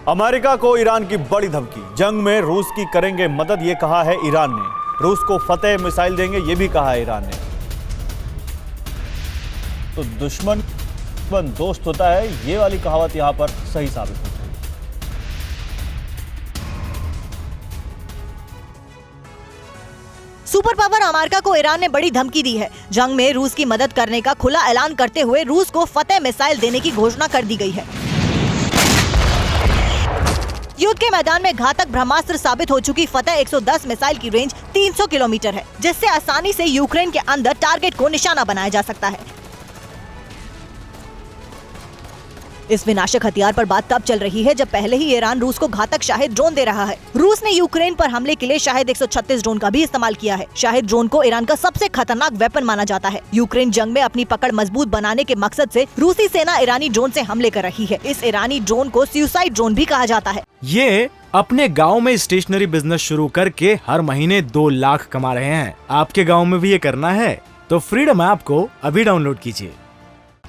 America को Iran की बड़ी धमकी, जंग में रूस की करेंगे मदद, ये कहा है ईरान ने। रूस को फतेह मिसाइल देंगे, ये भी कहा है ईरान ने। तो दुश्मन दोस्त होता है, ये वाली कहावत यहां पर सही साबित होती है। सुपर पावर अमेरिका को ईरान ने बड़ी धमकी दी है। जंग में रूस की मदद करने का खुला ऐलान करते हुए रूस को फतेह मिसाइल देने की घोषणा कर दी गई है। युद्ध के मैदान में घातक ब्रह्मास्त्र साबित हो चुकी फतेह 110 मिसाइल की रेंज 300 किलोमीटर है, जिससे आसानी से यूक्रेन के अंदर टारगेट को निशाना बनाया जा सकता है। इस विनाशक हथियार पर बात तब चल रही है जब पहले ही ईरान रूस को घातक शाहिद ड्रोन दे रहा है। रूस ने यूक्रेन पर हमले के लिए शाहिद 136 ड्रोन का भी इस्तेमाल किया है। शाहिद ड्रोन को ईरान का सबसे खतरनाक वेपन माना जाता है। यूक्रेन जंग में अपनी पकड़ मजबूत बनाने के मकसद से रूसी सेना ईरानी ड्रोन से हमले कर रही है। इस ईरानी ड्रोन को सुसाइड ड्रोन भी कहा जाता है। ये अपने गांव में स्टेशनरी बिजनेस शुरू करके हर महीने 2 लाख कमा रहे हैं। आपके गांव में भी ये करना है तो फ्रीडम ऐप को अभी डाउनलोड कीजिए।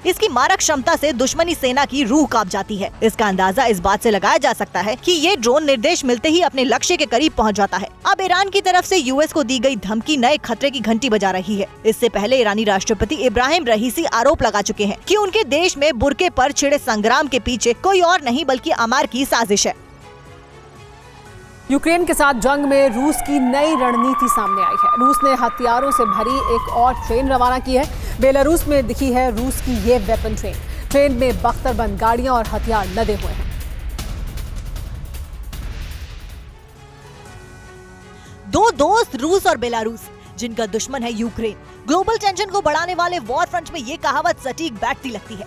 इसकी मारक क्षमता से दुश्मनी सेना की रूह कांप जाती है। इसका अंदाजा इस बात से लगाया जा सकता है कि ये ड्रोन निर्देश मिलते ही अपने लक्ष्य के करीब पहुंच जाता है। अब ईरान की तरफ से यूएस को दी गई धमकी नए खतरे की घंटी बजा रही है। इससे पहले ईरानी राष्ट्रपति इब्राहिम रईसी आरोप लगा चुके हैं कि उनके देश में बुर्के पर छिड़े संग्राम के पीछे कोई और नहीं बल्कि अमेरिका की साजिश है। यूक्रेन के साथ जंग में रूस की नई रणनीति सामने आई है। रूस ने हथियारों से भरी एक और ट्रेन रवाना की है। बेलारूस में दिखी है रूस की ये वेपन ट्रेन। ट्रेन में बख्तरबंद गाड़ियां और हथियार लदे हुए हैं। दो दोस्त रूस और बेलारूस, जिनका दुश्मन है यूक्रेन। ग्लोबल टेंशन को बढ़ाने वाले वॉर फ्रंट में ये कहावत सटीक बैठती लगती है।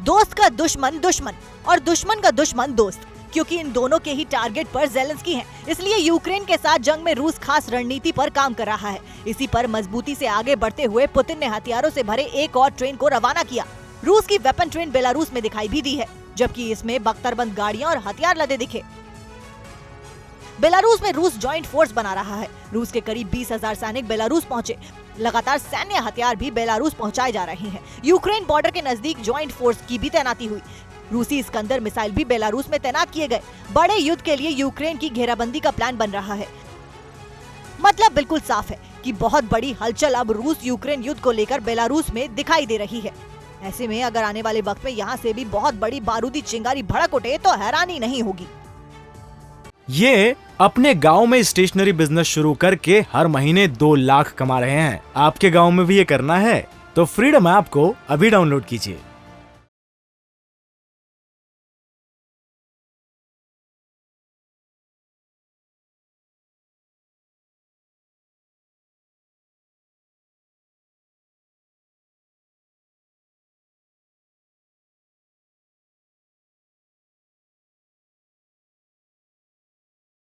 दोस्त का दुश्मन दुश्मन और दुश्मन का दुश्मन दोस्त, क्योंकि इन दोनों के ही टारगेट पर ज़ेलेंस्की हैं। इसलिए यूक्रेन के साथ जंग में रूस खास रणनीति पर काम कर रहा है। इसी पर मजबूती से आगे बढ़ते हुए पुतिन ने हथियारों से भरे एक और ट्रेन को रवाना किया। रूस की वेपन ट्रेन बेलारूस में दिखाई भी दी है, जबकि इसमें बख्तरबंद गाड़ियां और हथियार लदे दिखे। बेलारूस में रूस जॉइंट फोर्स बना रहा है। रूस के करीब 20,000 सैनिक बेलारूस पहुंचे। लगातार सैन्य हथियार भी बेलारूस पहुंचाए जा रहे हैं। यूक्रेन बॉर्डर के नजदीक जॉइंट फोर्स की भी तैनाती हुई। रूसी इस्कंदर मिसाइल भी बेलारूस में तैनात किए गए। बड़े युद्ध के लिए यूक्रेन की घेराबंदी का प्लान बन रहा है। मतलब बिल्कुल साफ है कि बहुत बड़ी हलचल अब रूस यूक्रेन युद्ध को लेकर बेलारूस में दिखाई दे रही है। ऐसे में अगर आने वाले वक्त में यहाँ से भी बहुत बड़ी बारूदी चिंगारी भड़क उठे तो हैरानी नहीं होगी। ये अपने गांव में स्टेशनरी बिजनेस शुरू करके हर महीने 2 लाख कमा रहे हैं। आपके गांव में भी ये करना है तो फ्रीडम ऐप को अभी डाउनलोड कीजिए।